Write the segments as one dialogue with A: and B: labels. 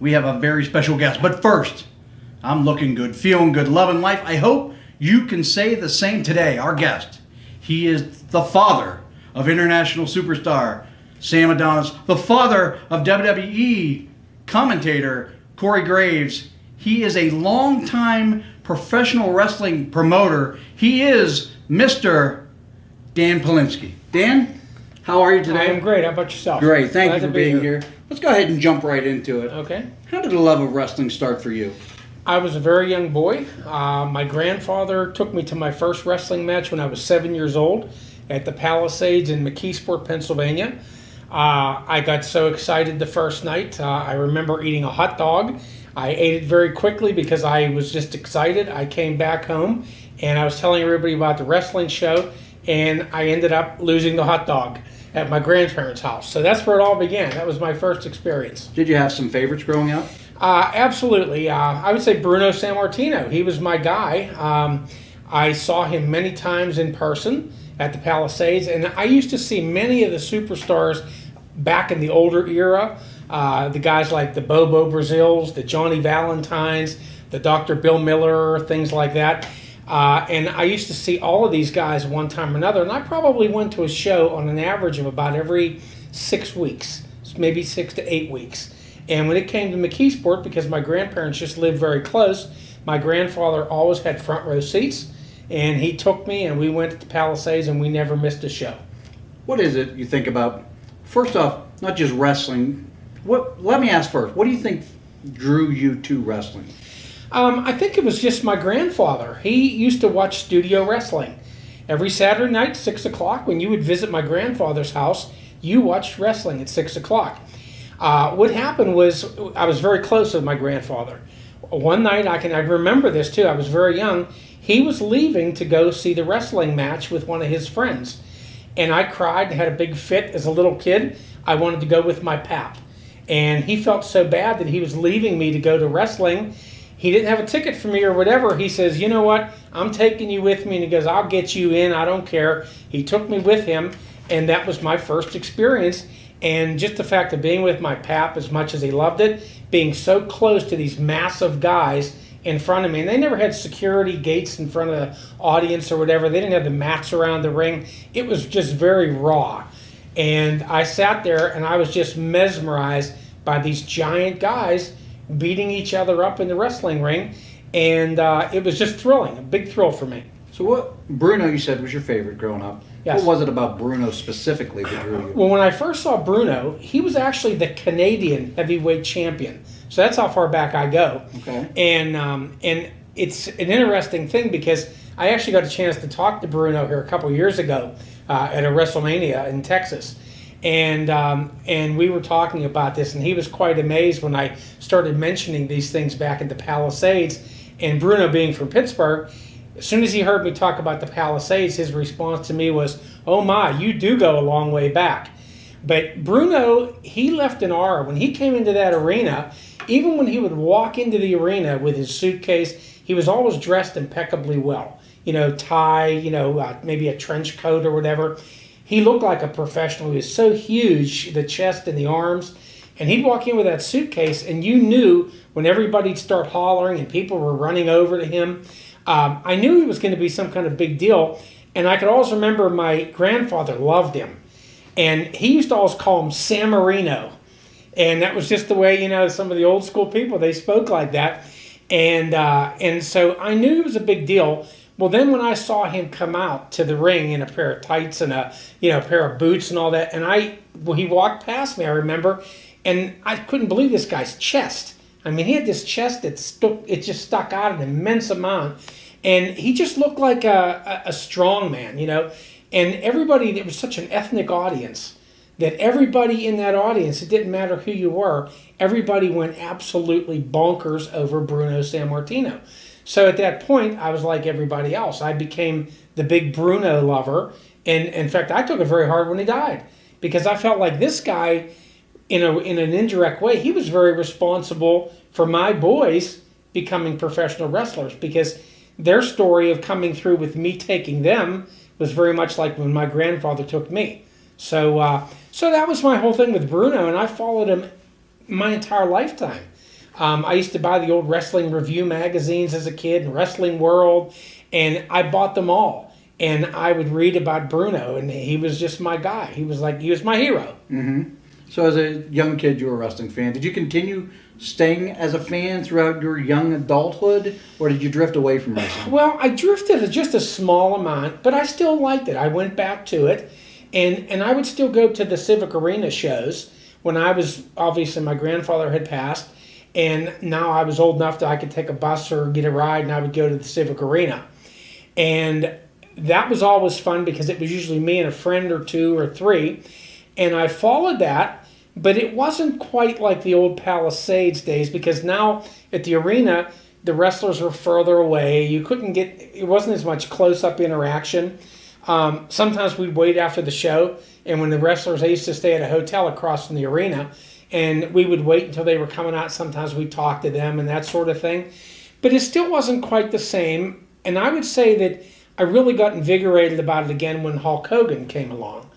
A: we have a very special guest. But first, I'm looking good, feeling good, loving life. I hope you can say the same today. Our guest, he is the father of international superstar Sam Adonis, the father of WWE commentator Corey Graves. He is a longtime professional wrestling promoter. He is Mr. Dan Polinsky. Dan, how are you today?
B: I'm great. How about yourself?
A: Great. Thank you for being here. Let's go ahead and jump right into it.
B: Okay.
A: How did the love of wrestling start for you?
B: I was a very young boy. My grandfather took me to my first wrestling match when I was 7 years old at the Palisades in McKeesport, Pennsylvania. I got so excited the first night. I remember eating a hot dog. I ate it very quickly because I was just excited. I came back home and I was telling everybody about the wrestling show, and I ended up losing the hot dog at my grandparents' house. So that's where it all began. That was my first experience.
A: Did you have some favorites growing up?
B: Absolutely. I would say Bruno Sammartino. He was my guy. I saw him many times in person at the Palisades, and I used to see many of the superstars back in the older era. The guys like the Bobo Brazils, the Johnny Valentines, the Dr. Bill Miller, things like that. And I used to see all of these guys one time or another, and I probably went to a show on an average of about every 6 weeks, maybe 6 to 8 weeks. And when it came to McKeesport, because my grandparents just lived very close, my grandfather always had front row seats, and he took me and we went to the Palisades and we never missed a show.
A: What is it you think about, first off, not just wrestling? Let me ask first, what do you think drew you to wrestling?
B: I think it was just my grandfather. He used to watch studio wrestling. Every Saturday night, 6 o'clock, when you would visit my grandfather's house, you watched wrestling at 6 o'clock. What happened was I was very close with my grandfather. One night, I remember this too, I was very young. He was leaving to go see the wrestling match with one of his friends. And I cried and had a big fit as a little kid. I wanted to go with my pap. And he felt so bad that he was leaving me to go to wrestling. He didn't have a ticket for me or whatever. He says, you know what, I'm taking you with me. And he goes, I'll get you in, I don't care. He took me with him, and that was my first experience. And just the fact of being with my pap, as much as he loved it, being so close to these massive guys in front of me. And they never had security gates in front of the audience or whatever. They didn't have the mats around the ring. It was just very raw. And I sat there and I was just mesmerized by these giant guys beating each other up in the wrestling ring. And it was just thrilling, a big thrill for me.
A: So what, Bruno, you said, was your favorite growing up.
B: Yes.
A: What was it about Bruno specifically that drew you?
B: Well, when I first saw Bruno, he was actually the Canadian heavyweight champion. So that's how far back I go.
A: Okay.
B: And it's an interesting thing because I actually got a chance to talk to Bruno here a couple years ago at a WrestleMania in Texas. And we were talking about this, and he was quite amazed when I started mentioning these things back at the Palisades. And Bruno, being from Pittsburgh, as soon as he heard me talk about the Palisades, his response to me was, oh my, you do go a long way back. But Bruno, he left an aura. When he came into that arena, even when he would walk into the arena with his suitcase, he was always dressed impeccably well. You know, tie, maybe a trench coat or whatever. He looked like a professional. He was so huge, the chest and the arms. And he'd walk in with that suitcase, and you knew when everybody'd start hollering and people were running over to him, I knew he was going to be some kind of big deal. And I could always remember my grandfather loved him. And he used to always call him San Marino. And that was just the way, some of the old school people, they spoke like that. And so I knew he was a big deal. Well, then when I saw him come out to the ring in a pair of tights and a pair of boots and all that, and he walked past me, I remember, and I couldn't believe this guy's chest. I mean, he had this chest that just stuck out an immense amount, and he just looked like a strong man, And everybody, it was such an ethnic audience that everybody in that audience, it didn't matter who you were, everybody went absolutely bonkers over Bruno Sammartino. So at that point, I was like everybody else. I became the big Bruno lover. And in fact, I took it very hard when he died because I felt like this guy, in an indirect way, he was very responsible for my boys becoming professional wrestlers because their story of coming through with me taking them was very much like when my grandfather took me. So that was my whole thing with Bruno, and I followed him my entire lifetime. I used to buy the old Wrestling Review magazines as a kid and Wrestling World, and I bought them all. And I would read about Bruno, and he was just my guy. He was my hero.
A: So as a young kid, you were a wrestling fan. Did you continue staying as a fan throughout your young adulthood, or did you drift away from wrestling?
B: Well, I drifted just a small amount, but I still liked it. I went back to it, and I would still go to the Civic Arena shows when I was, obviously my grandfather had passed, and now I was old enough that I could take a bus or get a ride, and I would go to the Civic Arena. And that was always fun because it was usually me and a friend or two or three, and I followed that. But it wasn't quite like the old Palisades days, because now at the arena, the wrestlers were further away. You couldn't it wasn't as much close-up interaction. Sometimes we'd wait after the show, and when the wrestlers, I used to stay at a hotel across from the arena, and we would wait until they were coming out. Sometimes we'd talk to them and that sort of thing. But it still wasn't quite the same, and I would say that I really got invigorated about it again when Hulk Hogan came along.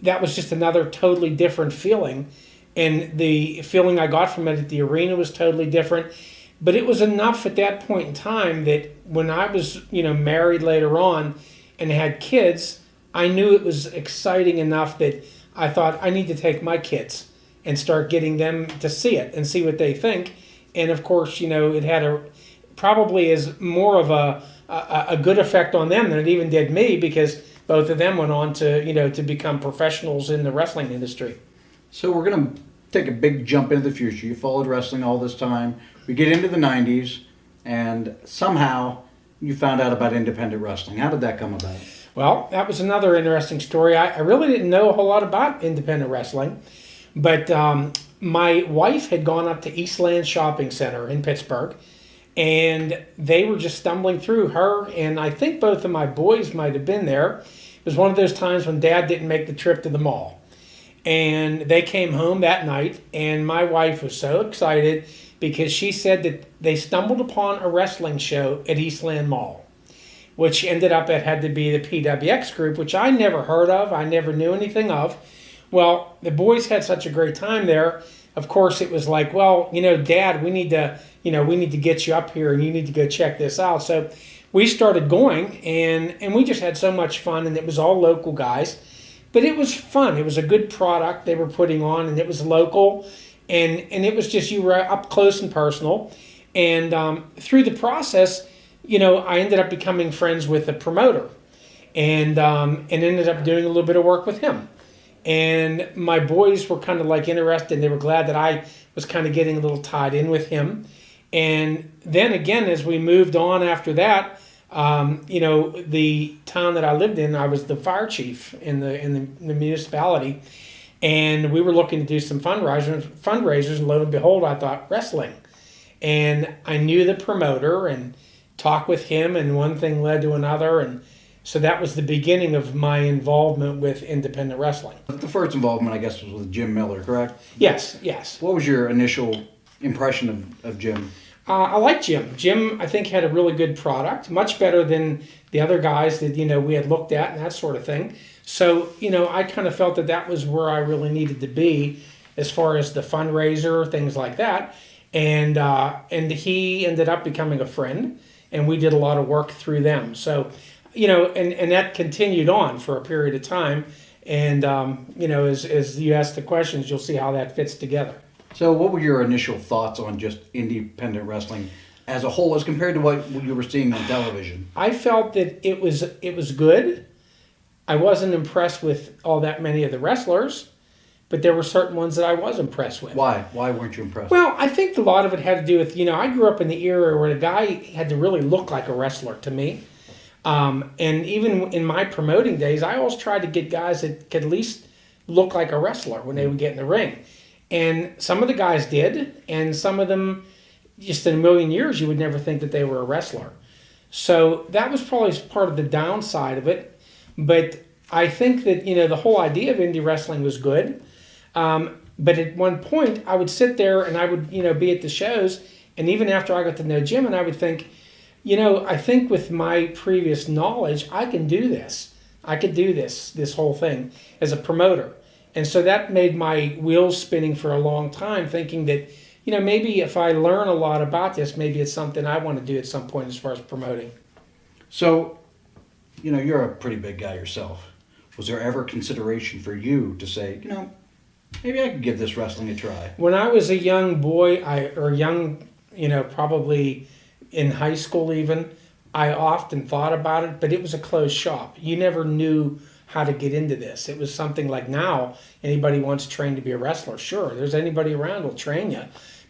B: That was just another totally different feeling. And the feeling I got from it at the arena was totally different. But it was enough at that point in time that when I was, married later on and had kids, I knew it was exciting enough that I thought I need to take my kids and start getting them to see it and see what they think. And of course, it had probably is more of a good effect on them than it even did me, because both of them went on to become professionals in the wrestling industry.
A: So we're going to take a big jump into the future. You followed wrestling all this time. We get into the 90s, and somehow you found out about independent wrestling. How did that come about?
B: Well, that was another interesting story. I really didn't know a whole lot about independent wrestling, but my wife had gone up to Eastland Shopping Center in Pittsburgh, and they were just stumbling through. Her and I think both of my boys might have been there. It was one of those times when Dad didn't make the trip to the mall. And they came home that night, and my wife was so excited because she said that they stumbled upon a wrestling show at Eastland Mall, which ended up, it had to be the PWX group, which I never heard of. I never knew anything of. Well, the boys had such a great time there. Of course, it was like, well, Dad, we need to get you up here, and you need to go check this out. So we started going, and we just had so much fun, and it was all local guys. But it was fun. It was a good product they were putting on, and it was local, and it was just, you were up close and personal. And through the process, I ended up becoming friends with the promoter, and ended up doing a little bit of work with him. And my boys were kind of like interested, and they were glad that I was kind of getting a little tied in with him. And then again, as we moved on after that, the town that I lived in, I was the fire chief in the municipality, and we were looking to do some fundraisers, and lo and behold, I thought wrestling. And I knew the promoter and talked with him, and one thing led to another, and so that was the beginning of my involvement with independent wrestling.
A: The first involvement, I guess, was with Jim Miller, correct?
B: Yes.
A: What was your initial impression of Jim?
B: I like Jim. Jim, I think, had a really good product, much better than the other guys that, we had looked at and that sort of thing. So, I kind of felt that was where I really needed to be as far as the fundraiser, things like that. And he ended up becoming a friend, and we did a lot of work through them. So, and that continued on for a period of time. And, as you ask the questions, you'll see how that fits together.
A: So what were your initial thoughts on just independent wrestling as a whole as compared to what you were seeing on television?
B: I felt that it was good. I wasn't impressed with all that many of the wrestlers, but there were certain ones that I was impressed with.
A: Why? Why weren't you impressed?
B: Well, I think a lot of it had to do with, I grew up in the era where the guy had to really look like a wrestler to me. And even in my promoting days, I always tried to get guys that could at least look like a wrestler when they would get in the ring. And some of the guys did, and some of them, just in a million years, you would never think that they were a wrestler. So that was probably part of the downside of it. But I think that, the whole idea of indie wrestling was good. But at one point, I would sit there and I would, be at the shows, and even after I got to know Jim, and I would think, I think with my previous knowledge, I can do this. I could do this whole thing as a promoter. And so that made my wheels spinning for a long time, thinking that, maybe if I learn a lot about this, maybe it's something I want to do at some point as far as promoting.
A: So, you're a pretty big guy yourself. Was there ever consideration for you to say, maybe I could give this wrestling a try?
B: When I was a young boy, probably in high school even, I often thought about it, but it was a closed shop. You never knew how to get into this. It was something like now, anybody wants to train to be a wrestler. Sure, there's anybody around will train you.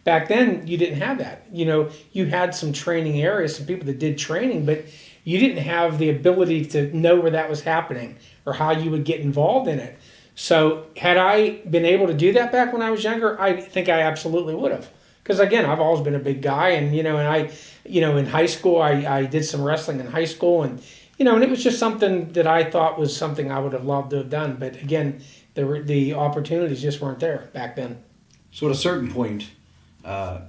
B: Back then, you didn't have that. You had some training areas, some people that did training, but you didn't have the ability to know where that was happening or how you would get involved in it. So had I been able to do that back when I was younger, I think I absolutely would have. Because again, I've always been a big guy, and in high school, I did some wrestling in high school, and it was just something that I thought was something I would have loved to have done. But again, the opportunities just weren't there back then.
A: So at a certain point, I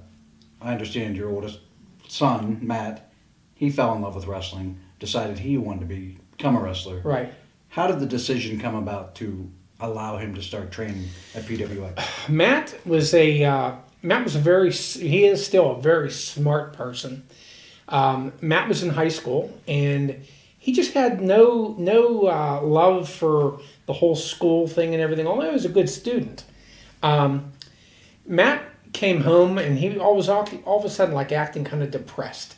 A: understand your oldest son, Matt, he fell in love with wrestling, decided he wanted to become a wrestler.
B: Right.
A: How did the decision come about to allow him to start training at PWX?
B: Matt was he is still a very smart person. Matt was in high school, and he just had no love for the whole school thing and everything, although he was a good student. Matt came home, and he all of a sudden acting kind of depressed.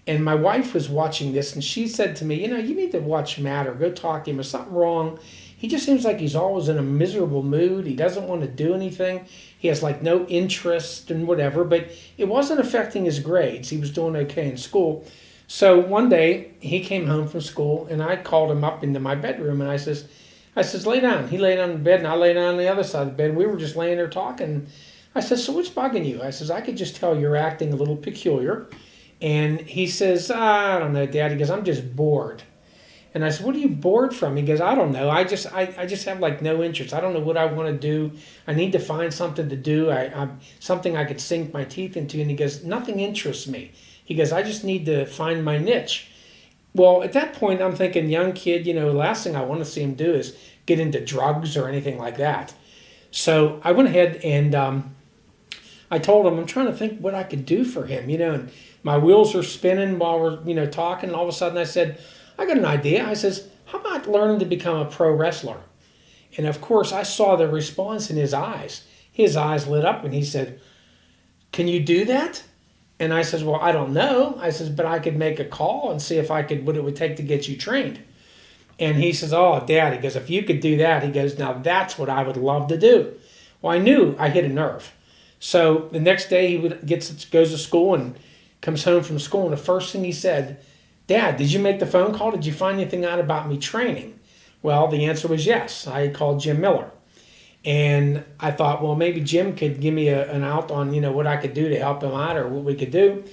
B: And my wife was watching this, and she said to me, you need to watch Matt or go talk to him. There's something wrong. He just seems like he's always in a miserable mood. He doesn't want to do anything. He has no interest in whatever, but it wasn't affecting his grades. He was doing okay in school. So one day he came home from school, and I called him up into my bedroom, and I says, lay down. He laid on the bed, and I lay down on the other side of the bed. We were just laying there talking. I says, so what's bugging you? I says, I could just tell you're acting a little peculiar. And he says, I don't know, Dad. He goes, I'm just bored. And I said, what are you bored from? He goes, I don't know. I just have no interest. I don't know what I want to do. I need to find something to do. Something I could sink my teeth into. And he goes, nothing interests me. He goes, I just need to find my niche. Well, at that point, I'm thinking, young kid, the last thing I want to see him do is get into drugs or anything like that. So I went ahead and I told him, I'm trying to think what I could do for him, and my wheels are spinning while we're, talking. And all of a sudden I said, I got an idea. I says, how about learning to become a pro wrestler? And of course I saw the response in his eyes. His eyes lit up, and he said, can you do that? And I says, well, I don't know. I says, but I could make a call and see what it would take to get you trained. And he says, oh, Dad, he goes, if you could do that, he goes, now that's what I would love to do. Well, I knew I hit a nerve. So the next day he goes to school and comes home from school, and the first thing he said, Dad, did you make the phone call? Did you find anything out about me training? Well, the answer was yes. I called Jim Miller. And I thought, well, maybe Jim could give me an out on, what I could do to help him out or what we could do.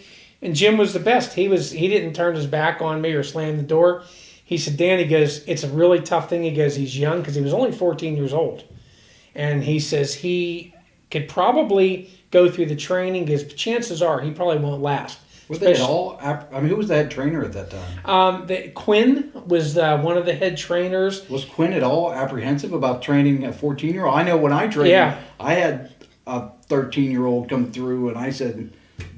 B: And Jim was the best. He didn't turn his back on me or slam the door. He said, Dan, he goes, it's a really tough thing. He goes, he's young, because he was only 14 years old. And he says he could probably go through the training, because chances are he probably won't last.
A: Were they at all? Who was the head trainer at that time?
B: Quinn was one of the head trainers.
A: Was Quinn at all apprehensive about training a 14-year-old? I know when I trained, I had a 13-year-old come through, and I said,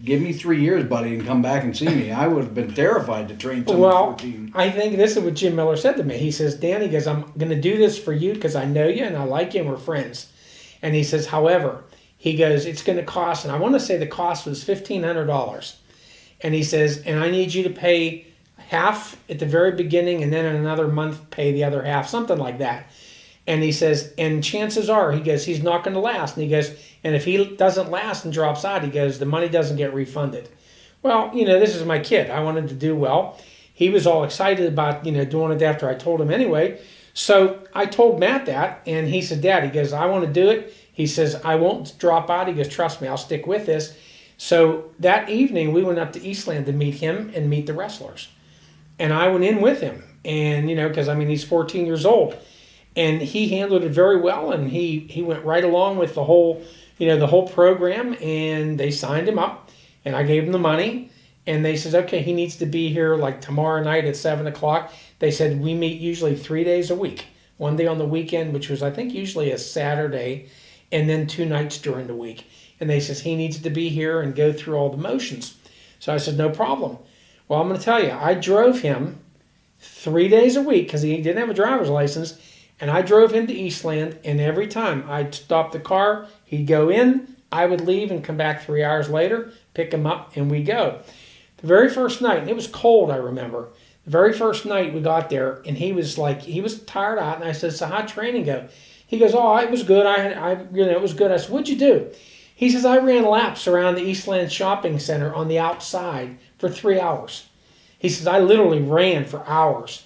A: give me 3 years, buddy, and come back and see me. I would have been terrified to train someone 14.
B: I think this is what Jim Miller said to me. He says, Dan, he goes, I'm going to do this for you because I know you and I like you and we're friends. And he says, however, he goes, it's going to cost, and I want to say the cost was $1,500. And he says, and I need you to pay half at the very beginning, and then in another month pay the other half, something like that. And he says, and chances are, he goes, he's not going to last. And he goes, and if he doesn't last and drops out, he goes, the money doesn't get refunded. Well, this is my kid. I wanted to do well. He was all excited about, doing it after I told him anyway. So I told Matt that, and he said, Dad, he goes, I want to do it. He says, I won't drop out. He goes, trust me, I'll stick with this. So that evening, we went up to Eastland to meet him and meet the wrestlers. And I went in with him. And, because, he's 14 years old. And he handled it very well. And he went right along with the whole, the whole program. And they signed him up. And I gave him the money. And they said, okay, he needs to be here like tomorrow night at 7 o'clock. They said, we meet usually 3 days a week. One day on the weekend, which was, I think, usually a Saturday. And then 2 nights during the week. and they says he needs to be here and go through all the motions. So I said, no problem. Well, I'm going to tell you, I drove him 3 days a week because he didn't have a driver's license, and I drove him to Eastland, and every time I'd stop the car, he'd go in, I would leave and come back 3 hours later, pick him up, and we go. The very first night, and it was cold, I remember. The very first night we got there, and he was tired out, and I said, so how'd training go? He goes, oh, it was good. It was good. I said, what'd you do? He says, I ran laps around the Eastland Shopping Center on the outside for 3 hours. He says, I literally ran for hours.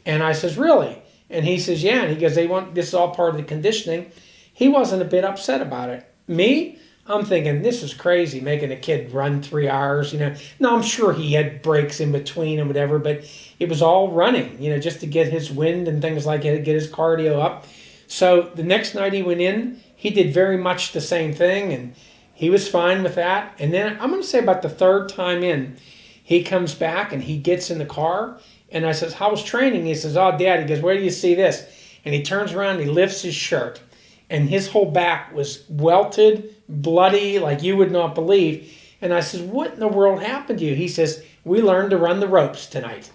B: And I says, really? And he says, yeah. And he goes, this is all part of the conditioning. He wasn't a bit upset about it. Me, I'm thinking, this is crazy, making a kid run 3 hours, Now, I'm sure he had breaks in between and whatever, but it was all running, just to get his wind and things like that, get his cardio up. So the next night he went in, he did very much the same thing, and he was fine with that. And then I'm going to say about the third time in, he comes back and he gets in the car, and I says, how was training? He says, oh, Dad, he goes, where do you see this? And he turns around and he lifts his shirt, and his whole back was welted, bloody, like you would not believe. And I says, what in the world happened to you? He says, we learned to run the ropes tonight.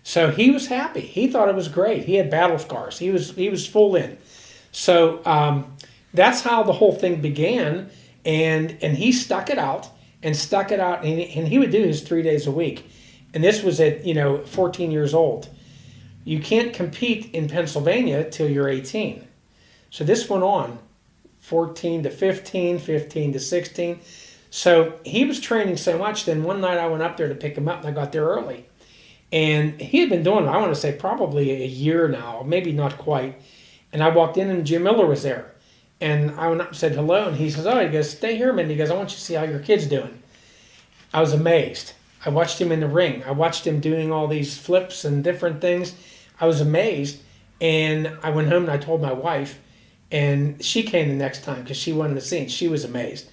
B: So he was happy. He thought it was great. He had battle scars. He was full in. So that's how the whole thing began. And he stuck it out, and he would do his 3 days a week. And this was at 14 years old. You can't compete in Pennsylvania till you're 18. So this went on 14 to 15, 15 to 16. So he was training so much. Then one night I went up there to pick him up, and I got there early. And he had been doing it, I want to say, probably a year now, maybe not quite. And I walked in, and Jim Miller was there. And I went up and said hello, and he says, oh, he goes, stay here a minute. He goes, I want you to see how your kid's doing. I was amazed. I watched him in the ring. I watched him doing all these flips and different things. I was amazed. And I went home and I told my wife, and she came the next time because she wanted to see it. She was amazed.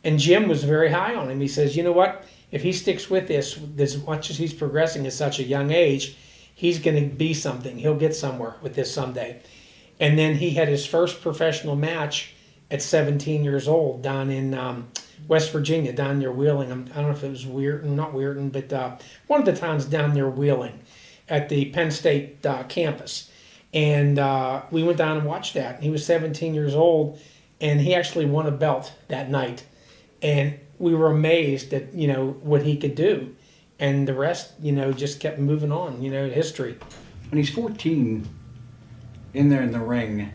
B: And Jim was very high on him. He says, you know what? If he sticks with this as much as he's progressing at such a young age, he's going to be something. He'll get somewhere with this someday. And then he had his first professional match at 17 years old down in West Virginia, down near Wheeling. I don't know if it was not Weirton, but one of the towns down near Wheeling at the Penn State campus. And we went down and watched that. He was 17 years old, and he actually won a belt that night. And we were amazed at, what he could do. And the rest, just kept moving on, history.
A: When he's 14, in there in the ring,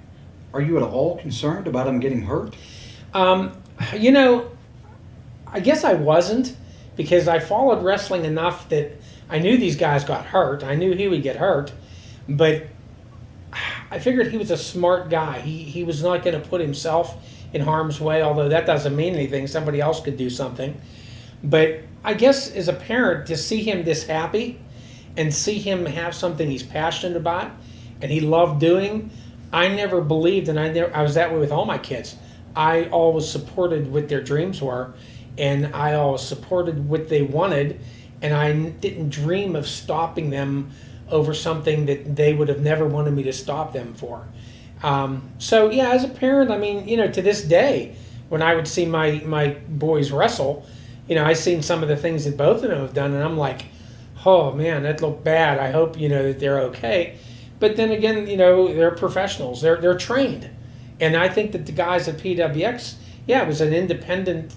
A: are you at all concerned about him getting hurt?
B: I guess I wasn't, because I followed wrestling enough that I knew these guys got hurt. I knew he would get hurt, but I figured he was a smart guy. He was not going to put himself in harm's way, although that doesn't mean anything. Somebody else could do something. But I guess as a parent, to see him this happy and see him have something he's passionate about and he loved doing, I never believed, and I was that way with all my kids. I always supported what their dreams were, and I always supported what they wanted, and I didn't dream of stopping them over something that they would have never wanted me to stop them for. So yeah, as a parent, to this day, when I would see my boys wrestle, I seen some of the things that both of them have done, and I'm like, oh man, that looked bad. I hope that they're okay. But then again, they're professionals. They're trained, and I think that the guys at PWX, it was an independent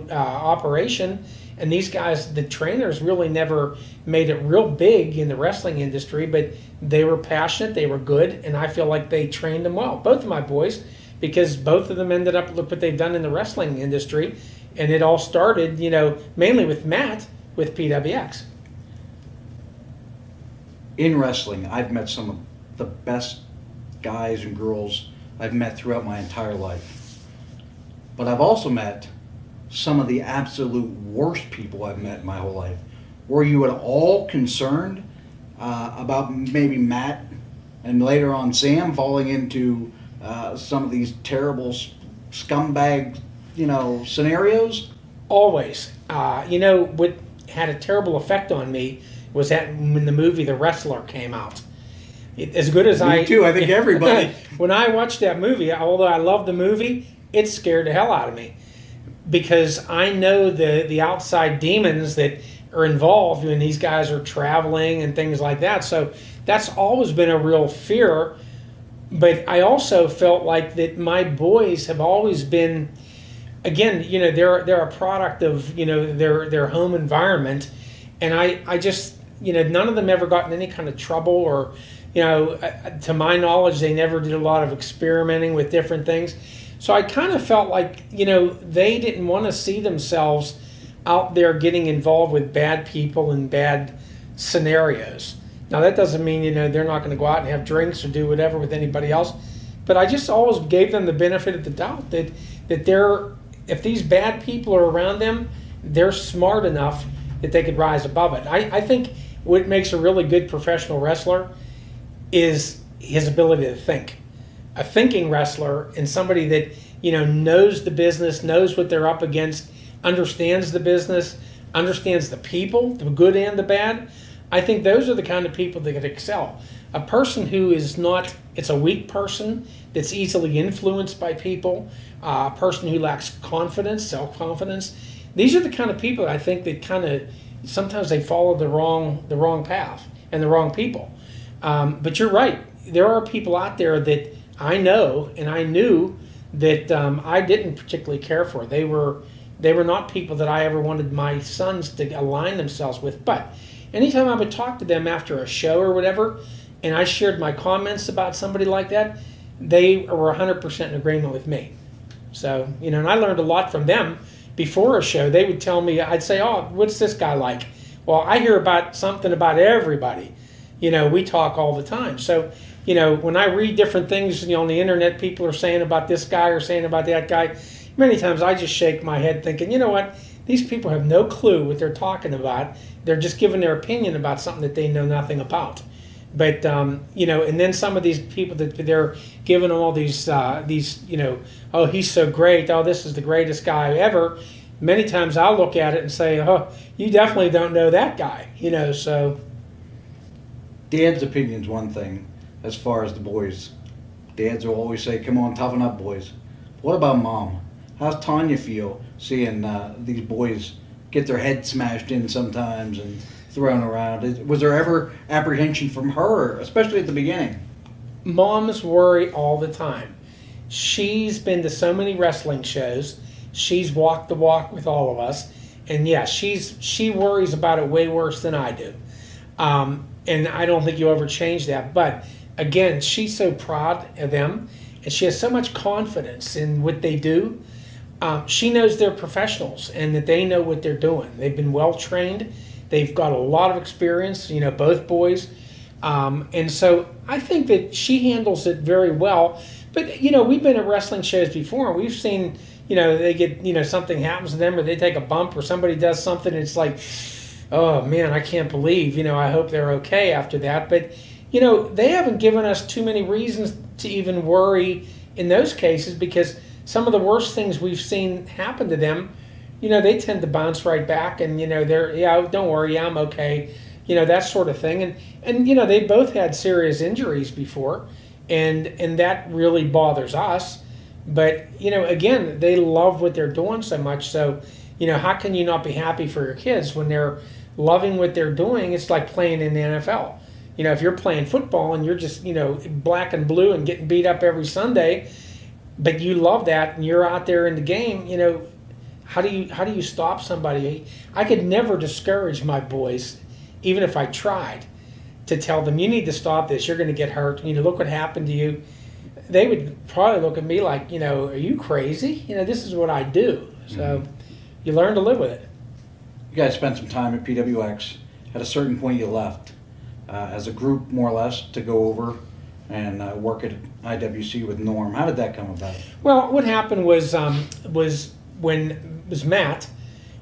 B: operation, and these guys, the trainers, really never made it real big in the wrestling industry, but they were passionate, they were good, and I feel like they trained them well. Both of my boys, because both of them ended up, look what they've done in the wrestling industry, and it all started, mainly with Matt, with PWX.
A: In wrestling, I've met some of the best guys and girls I've met throughout my entire life. But I've also met some of the absolute worst people I've met in my whole life. Were you at all concerned about maybe Matt and later on Sam falling into some of these terrible scumbag, scenarios?
B: Always. What had a terrible effect on me was that when the movie The Wrestler came out. As good as
A: Me too, I think everybody.
B: When I watched that movie, although I loved the movie, it scared the hell out of me. because I know the outside demons that are involved when these guys are traveling and things like that. So that's always been a real fear. But I also felt like that my boys have always been, again, they're a product of their home environment, and I just none of them ever got in any kind of trouble, or to my knowledge they never did a lot of experimenting with different things. So I kind of felt like they didn't want to see themselves out there getting involved with bad people and bad scenarios. Now that doesn't mean they're not going to go out and have drinks or do whatever with anybody else, but I just always gave them the benefit of the doubt that if these bad people are around them, they're smart enough that they could rise above it. I think what makes a really good professional wrestler is his ability to think. A thinking wrestler and somebody that knows the business, knows what they're up against, understands the business, understands the people, the good and the bad. I think those are the kind of people that could excel. A person who is not, it's a weak person that's easily influenced by people, a person who lacks confidence, self-confidence. These are the kind of people I think that kind of, sometimes they follow the wrong path and the wrong people. But you're right. There are people out there that I know and I knew that I didn't particularly care for. They were not people that I ever wanted my sons to align themselves with. But anytime I would talk to them after a show or whatever, and I shared my comments about somebody like that, they were 100% in agreement with me. So, and I learned a lot from them. Before a show, they would tell me, I'd say, oh, what's this guy like? Well, I hear about something about everybody. We talk all the time. So, when I read different things, on the internet, people are saying about this guy or saying about that guy, many times I just shake my head thinking, you know what? These people have no clue what they're talking about. They're just giving their opinion about something that they know nothing about. But, and then some of these people that they're giving them all these, oh, he's so great. Oh, this is the greatest guy ever. Many times I'll look at it and say, oh, you definitely don't know that guy, so.
C: Dad's opinion's one thing as far as the boys. Dads will always say, come on, toughen up, boys. What about Mom? How's Tanya feel seeing these boys get their head smashed in sometimes and thrown around? Was there ever apprehension from her, especially at the beginning?
B: Moms worry all the time. She's been to so many wrestling shows. She's walked the walk with all of us. And yeah, she worries about it way worse than I do. And I don't think you'll ever change that. But again, she's so proud of them, and she has so much confidence in what they do. She knows they're professionals and that they know what they're doing. They've been well trained. They've got a lot of experience, both boys. And so I think that she handles it very well. But, we've been at wrestling shows before, and we've seen, they get, something happens to them, or they take a bump, or somebody does something, and it's like, oh, man, I can't believe, I hope they're okay after that. But, they haven't given us too many reasons to even worry in those cases, because some of the worst things we've seen happen to them, they tend to bounce right back and, they're, yeah, don't worry, I'm okay, that sort of thing. And they both had serious injuries before, and that really bothers us. But, again, they love what they're doing so much. So, how can you not be happy for your kids when they're loving what they're doing? It's like playing in the NFL. If you're playing football and you're just, black and blue and getting beat up every Sunday, but you love that and you're out there in the game, how do you stop somebody? I could never discourage my boys, even if I tried, to tell them, you need to stop this, you're going to get hurt, look what happened to you. They would probably look at me like, are you crazy? This is what I do. So you learn to live with it.
C: You guys spent some time at PWX. At a certain point you left as a group, more or less, to go over and work at IWC with Norm. How did that come about?
B: Well, what happened was Matt,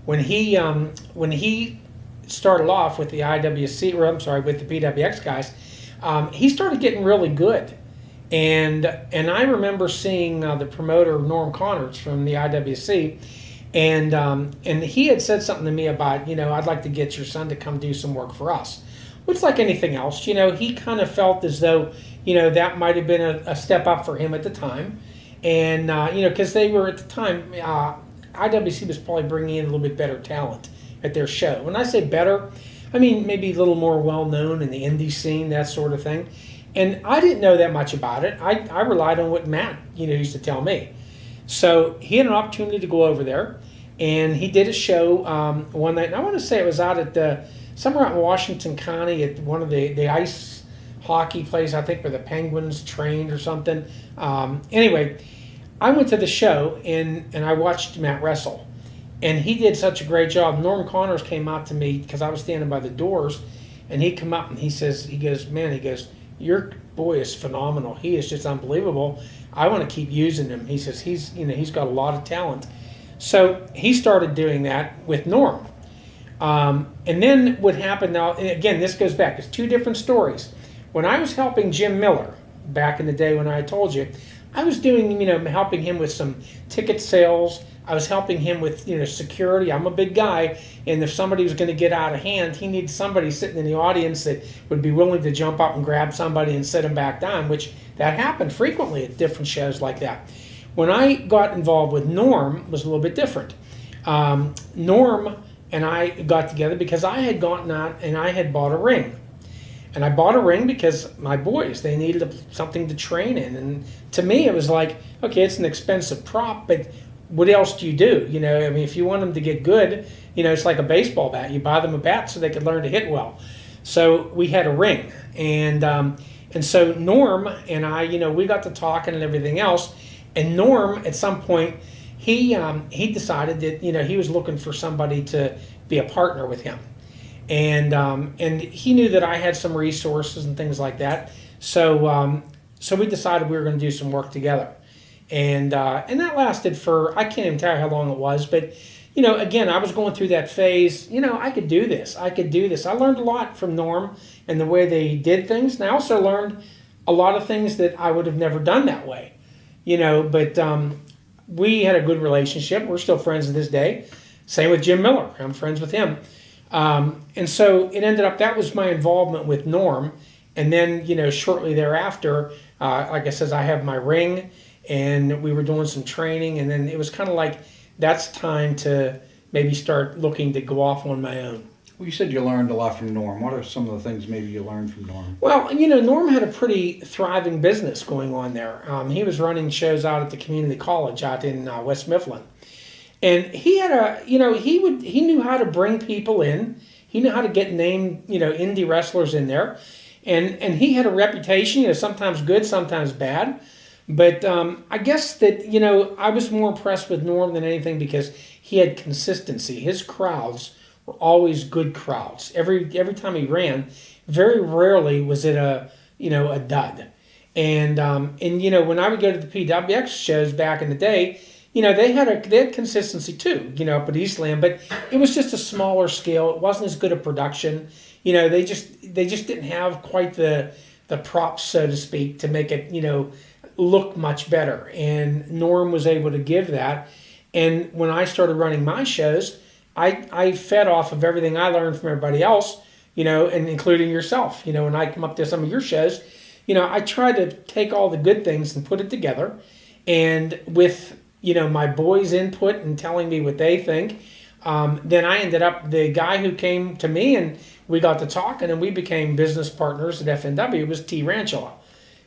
B: when he started off with the IWC, or I'm sorry, with the PWX guys, he started getting really good. And I remember seeing the promoter, Norm Connors, from the IWC, and he had said something to me about, I'd like to get your son to come do some work for us. It's like anything else, he kind of felt as though, that might have been a step up for him at the time. And, because they were at the time, IWC was probably bringing in a little bit better talent at their show. When I say better, I mean maybe a little more well-known in the indie scene, that sort of thing. And I didn't know that much about it. I relied on what Matt, used to tell me. So he had an opportunity to go over there, and he did a show one night. And I want to say it was out at somewhere out in Washington County at one of the ice hockey places, I think, where the Penguins trained or something. Anyway, I went to the show, and I watched Matt wrestle. And he did such a great job. Norm Connors came out to me because I was standing by the doors, and he come up and he goes, your boy is phenomenal. He is just unbelievable. I want to keep using him. He says he's got a lot of talent. So he started doing that with Norm. And then what happened now, and again, this goes back. It's two different stories. When I was helping Jim Miller back in the day when I told you, I was doing, helping him with some ticket sales. I was helping him with, security. I'm a big guy, and if somebody was going to get out of hand, he needed somebody sitting in the audience that would be willing to jump up and grab somebody and sit him back down, which that happened frequently at different shows like that. When I got involved with Norm, it was a little bit different. Norm and I got together because I had gone out and I had bought a ring. And I bought a ring because my boys, they needed something to train in. And to me, it was like, okay, it's an expensive prop, but what else do you do? If you want them to get good, it's like a baseball bat. You buy them a bat so they can learn to hit well. So we had a ring. And so Norm and I, we got to talking and everything else. And Norm, at some point, he decided that, he was looking for somebody to be a partner with him. And he knew that I had some resources and things like that. So we decided we were going to do some work together. And that lasted for, I can't even tell you how long it was, but, again, I was going through that phase. I could do this. I learned a lot from Norm and the way they did things. And I also learned a lot of things that I would have never done that way, but we had a good relationship. We're still friends to this day. Same with Jim Miller. I'm friends with him. And so it ended up, that was my involvement with Norm. And then, shortly thereafter, like I said, I have my ring, and we were doing some training, and then it was kind of like, that's time to maybe start looking to go off on my own.
C: Well, you said you learned a lot from Norm. What are some of the things maybe you learned from Norm?
B: Well, Norm had a pretty thriving business going on there. He was running shows out at the community college out in West Mifflin. And he had he knew how to bring people in. He knew how to get named, indie wrestlers in there. And he had a reputation, sometimes good, sometimes bad. But I guess that, I was more impressed with Norm than anything because he had consistency. His crowds were always good crowds. Every time he ran, very rarely was it a dud. And when I would go to the PWX shows back in the day, they had consistency too, up at Eastland, but it was just a smaller scale. It wasn't as good a production. They just didn't have quite the props, so to speak, to make it, look much better. And Norm was able to give that. And when I started running my shows, I fed off of everything I learned from everybody else, and including yourself. When I come up to some of your shows, I try to take all the good things and put it together. And with my boys' input and telling me what they think. Then I ended up, the guy who came to me and we got to talking and we became business partners at FNW was T. Ranchilla.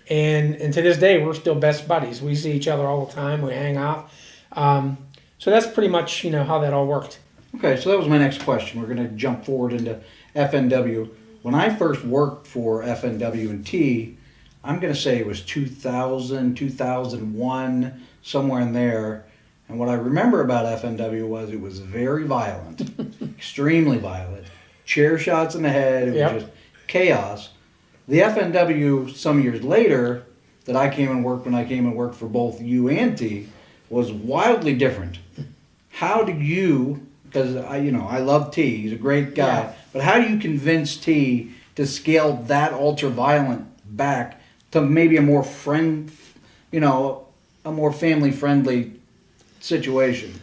B: And to this day, we're still best buddies. We see each other all the time. We hang out. So that's pretty much, how that all worked.
C: Okay, so that was my next question. We're going to jump forward into FNW. When I first worked for FNW and T, I'm going to say it was 2000, 2001, somewhere in there. And what I remember about FNW was it was very violent, extremely violent. Chair shots in the head, it was just chaos. The FNW some years later that I came and worked when I came and worked for both you and T was wildly different. How do you, because I love T, he's a great guy, but how do you convince T to scale that ultra violent back to maybe a more a more family friendly situation?